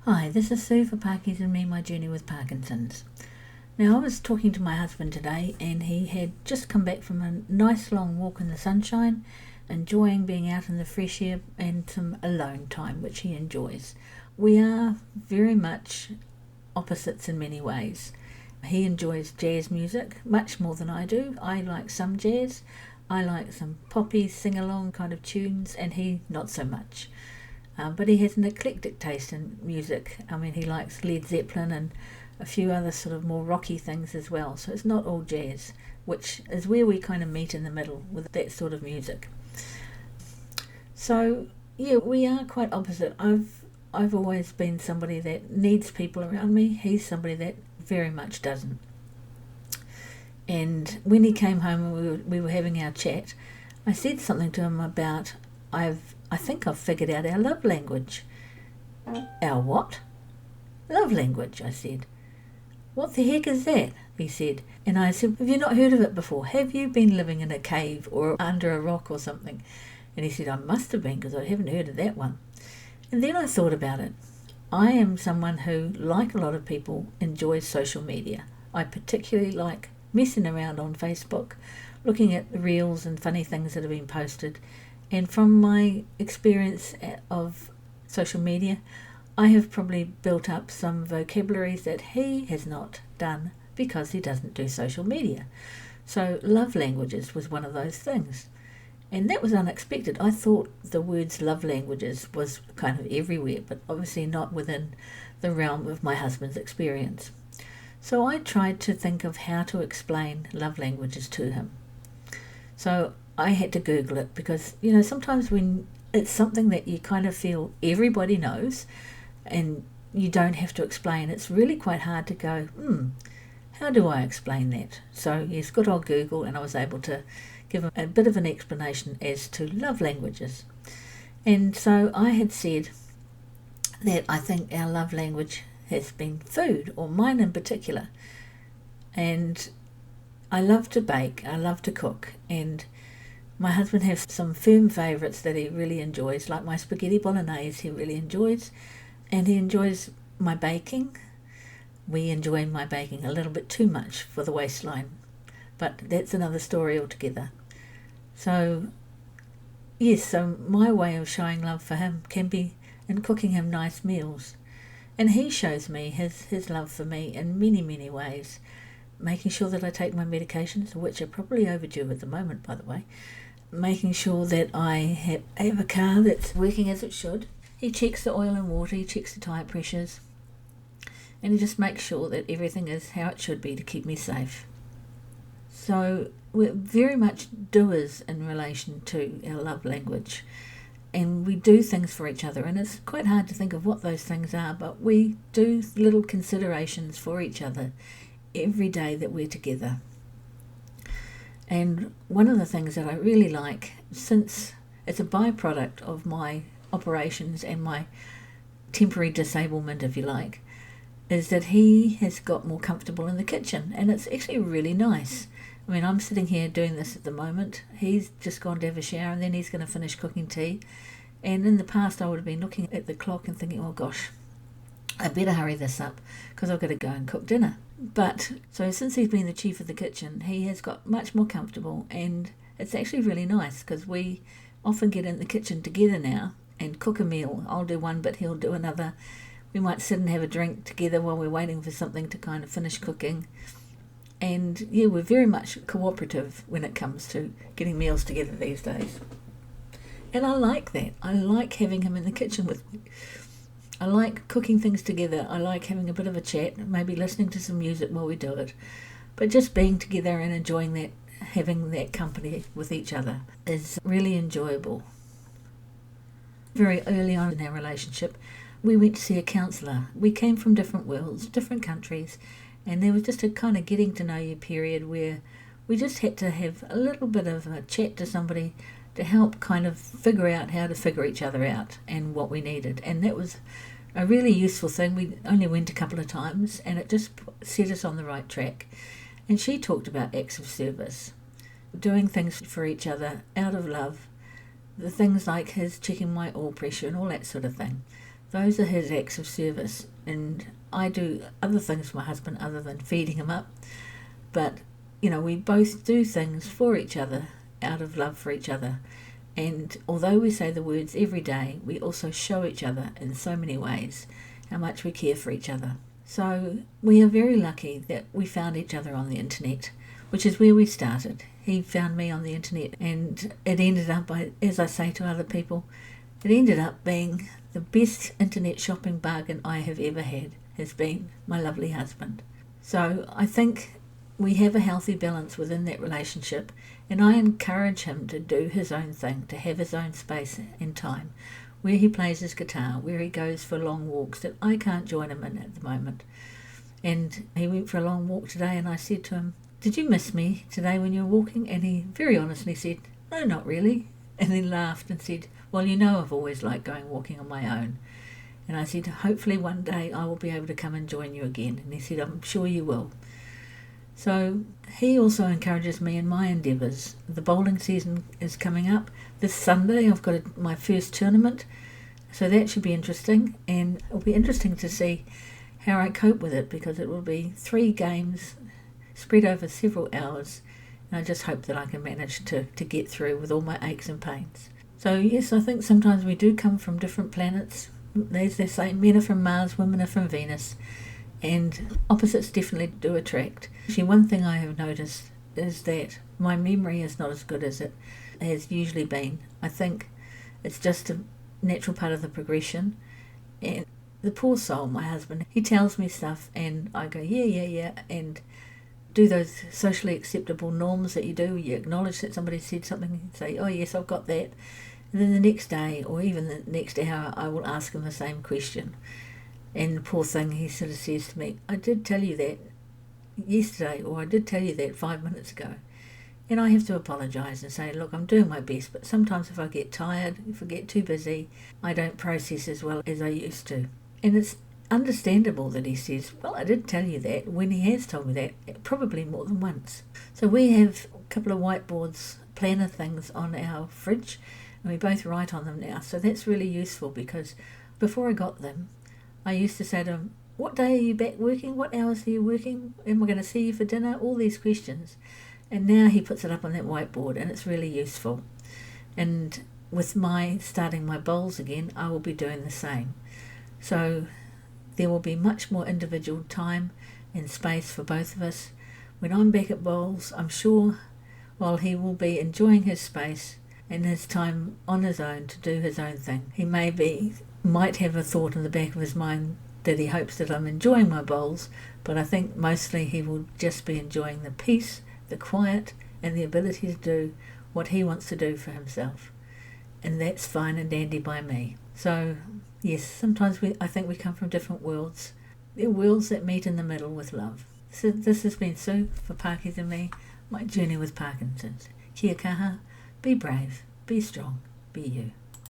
Hi, this is Sue for Parkies and Me, My Journey with Parkinson's. Now, I was talking to my husband today, and he had just come back from a nice long walk in the sunshine, enjoying being out in the fresh air and some alone time, which he enjoys. We are very much opposites in many ways. He enjoys jazz music much more than I do. I like some jazz, I like some poppy sing along kind of tunes, and he not so much. But he has an eclectic taste in music. I mean, he likes Led Zeppelin and a few other sort of more rocky things as well. So it's not all jazz, which is where we kind of meet in the middle with that sort of music. So yeah, we are quite opposite. I've always been somebody that needs people around me. He's somebody that very much doesn't. And when he came home and we were having our chat, I said something to him about I think I've figured out our love language. Our what? Love language, I said. What the heck is that? He said. And I said, have you not heard of it before? Have you been living in a cave or under a rock or something? And he said, I must have been, because I haven't heard of that one. And then I thought about it. I am someone who, like a lot of people, enjoys social media. I particularly like messing around on Facebook, looking at the reels and funny things that have been posted. And from my experience of social media, I have probably built up some vocabularies that he has not done because he doesn't do social media. So love languages was one of those things. And that was unexpected. I thought the words love languages was kind of everywhere, but obviously not within the realm of my husband's experience. So I tried to think of how to explain love languages to him. So I had to Google it because, sometimes when it's something that you kind of feel everybody knows and you don't have to explain, it's really quite hard to go, how do I explain that? So, yes, good old Google, and I was able to give him a bit of an explanation as to love languages. And so I had said that I think our love language has been food, or mine in particular. And I love to bake, I love to cook, and my husband has some firm favourites that he really enjoys, like my spaghetti bolognese he really enjoys, and he enjoys my baking. We enjoy my baking a little bit too much for the waistline, but that's another story altogether. So, yes, so my way of showing love for him can be in cooking him nice meals. And he shows me his love for me in many, many ways. Making sure that I take my medications, which are probably overdue at the moment, by the way. Making sure that I have a car that's working as it should. He checks the oil and water, he checks the tyre pressures, and he just makes sure that everything is how it should be to keep me safe. So we're very much doers in relation to our love language, and we do things for each other, and it's quite hard to think of what those things are, but we do little considerations for each other every day that we're together. And one of the things that I really like, since it's a byproduct of my operations and my temporary disablement, if you like, is that he has got more comfortable in the kitchen, and it's actually really nice. I mean, I'm sitting here doing this at the moment. He's just gone to have a shower, and then he's going to finish cooking tea. And in the past, I would have been looking at the clock and thinking, oh gosh, I better hurry this up because I've got to go and cook dinner. But so since he's been the chief of the kitchen, he has got much more comfortable, and it's actually really nice because we often get in the kitchen together now and cook a meal. I'll do one, but he'll do another. We might sit and have a drink together while we're waiting for something to kind of finish cooking. And yeah, we're very much cooperative when it comes to getting meals together these days. And I like that. I like having him in the kitchen with me. I like cooking things together. I like having a bit of a chat, maybe listening to some music while we do it. But just being together and enjoying that, having that company with each other is really enjoyable. Very early on in our relationship, we went to see a counsellor. We came from different worlds, different countries, and there was just a kind of getting to know you period where we just had to have a little bit of a chat to somebody to help kind of figure out how to figure each other out and what we needed. And that was a really useful thing. We only went a couple of times, and it just set us on the right track. And she talked about acts of service, doing things for each other out of love, the things like his checking my oil pressure and all that sort of thing. Those are his acts of service, and I do other things for my husband other than feeding him up. But, we both do things for each other out of love for each other. And although we say the words every day, we also show each other in so many ways how much we care for each other. So we are very lucky that we found each other on the internet, which is where we started. He found me on the internet, and it ended up, as I say to other people, it ended up being the best internet shopping bargain I have ever had, has been my lovely husband. So I think we have a healthy balance within that relationship, and I encourage him to do his own thing, to have his own space and time, where he plays his guitar, where he goes for long walks that I can't join him in at the moment. And he went for a long walk today, and I said to him, "Did you miss me today when you were walking?" And he very honestly said, "No, not really." And then laughed and said, "Well, I've always liked going walking on my own." And I said, "Hopefully one day I will be able to come and join you again." And he said, "I'm sure you will." So he also encourages me in my endeavours. The bowling season is coming up. This Sunday I've got my first tournament, so that should be interesting. And it'll be interesting to see how I cope with it, because it will be 3 games spread over several hours. And I just hope that I can manage to get through with all my aches and pains. So yes, I think sometimes we do come from different planets. As they say, men are from Mars, women are from Venus. And opposites definitely do attract. Actually, one thing I have noticed is that my memory is not as good as it has usually been. I think it's just a natural part of the progression. And the poor soul, my husband, he tells me stuff and I go, yeah, and do those socially acceptable norms that you do. You acknowledge that somebody said something and say, "Oh yes, I've got that." And then the next day or even the next hour I will ask him the same question. And the poor thing, he sort of says to me, "I did tell you that yesterday," or "I did tell you that 5 minutes ago." And I have to apologise and say, "Look, I'm doing my best, but sometimes if I get tired, if I get too busy, I don't process as well as I used to." And it's understandable that he says, "Well, I did tell you that," when he has told me that probably more than once. So we have a couple of whiteboards, planner things on our fridge, and we both write on them now. So that's really useful, because before I got them, I used to say to him, "What day are you back working? What hours are you working? Am I going to see you for dinner?" All these questions. And now he puts it up on that whiteboard, and it's really useful. And with my starting my bowls again, I will be doing the same. So there will be much more individual time and space for both of us. When I'm back at bowls, I'm sure while he will be enjoying his space and his time on his own to do his own thing, he might have a thought in the back of his mind that he hopes that I'm enjoying my bowls, but I think mostly he will just be enjoying the peace, the quiet, and the ability to do what he wants to do for himself. And that's fine and dandy by me. So yes, sometimes I think we come from different worlds. They're worlds that meet in the middle with love. So this has been Sue for Parkies and me, my journey with Parkinson's. Kia kaha, be brave, be strong, be you.